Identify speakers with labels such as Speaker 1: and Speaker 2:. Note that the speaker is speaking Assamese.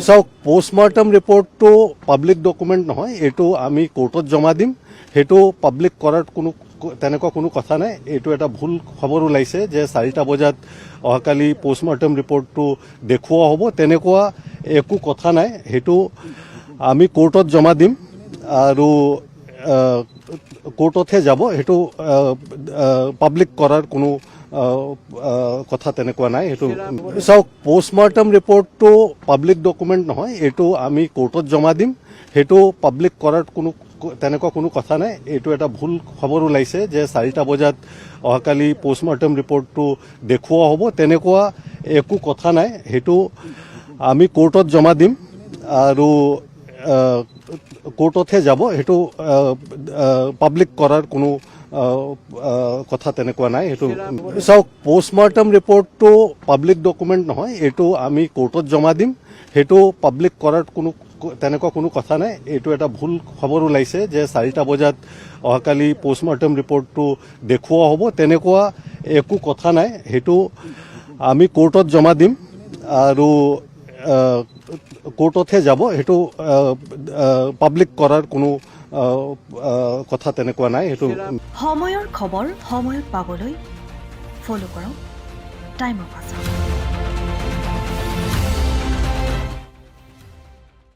Speaker 1: চাওক পোষ্টমৰ্টম ৰিপৰ্টটো পাব্লিক ডকুমেণ্ট নহয়, এইটো আমি কোৰ্টত জমা দিম। সেইটো পাব্লিক কৰাৰ তেনেকুৱা কোনো কথা নাই। এইটো এটা ভুল খবৰ ওলাইছে যে 4টা বজাত অহাকালি পোষ্টমৰ্টম ৰিপৰ্টটো দেখুওৱা হ'ব, তেনেকুৱা একো কথা নাই। সেইটো আমি কোৰ্টত জমা দিম আৰু কোৰ্টতহে যাব। সেইটো পাব্লিক কৰাৰ কোনো কথা তেনেকুৱা নাই। সেইটো চাওক পোষ্টমৰ্টম ৰিপৰ্টটো পাব্লিক ডকুমেণ্ট নহয়, এইটো আমি কোৰ্টত জমা দিম। সেইটো পাব্লিক কৰাৰ তেনেকুৱা কোনো কথা নাই। এইটো এটা ভুল খবৰ ওলাইছে যে 4টা বজাত অহাকালি পোষ্টমৰ্টম ৰিপৰ্টটো দেখুওৱা হ'ব, তেনেকুৱা একো কথা নাই। সেইটো আমি কোৰ্টত জমা দিম আৰু কোৰ্টতহে যাব। সেইটো পাব্লিক কৰাৰ কোনো কথা তেনেকুৱা নাই। সেইটো চাওক পোষ্টমৰ্টম ৰিপৰ্টটো পাব্লিক ডকুমেণ্ট নহয়, এইটো আমি কোৰ্টত জমা দিম। সেইটো পাব্লিক কৰাৰ তেনেকুৱা কোনো কথা নাই। এইটো এটা ভুল খবৰ ওলাইছে যে 4টা বজাত অহাকালি পোষ্টমৰ্টম ৰিপৰ্টটো দেখুওৱা হ'ব, তেনেকুৱা একো কথা নাই। সেইটো আমি কোৰ্টত জমা দিম আৰু কোৰ্টতহে যাব। সেইটো পাব্লিক কৰাৰ কোনো কথা তেনেকুৱা নাই। সেইটো
Speaker 2: সময়ৰ খবৰ সময়ত পাবলৈ ফলো কৰক টাইম অফ আছাম।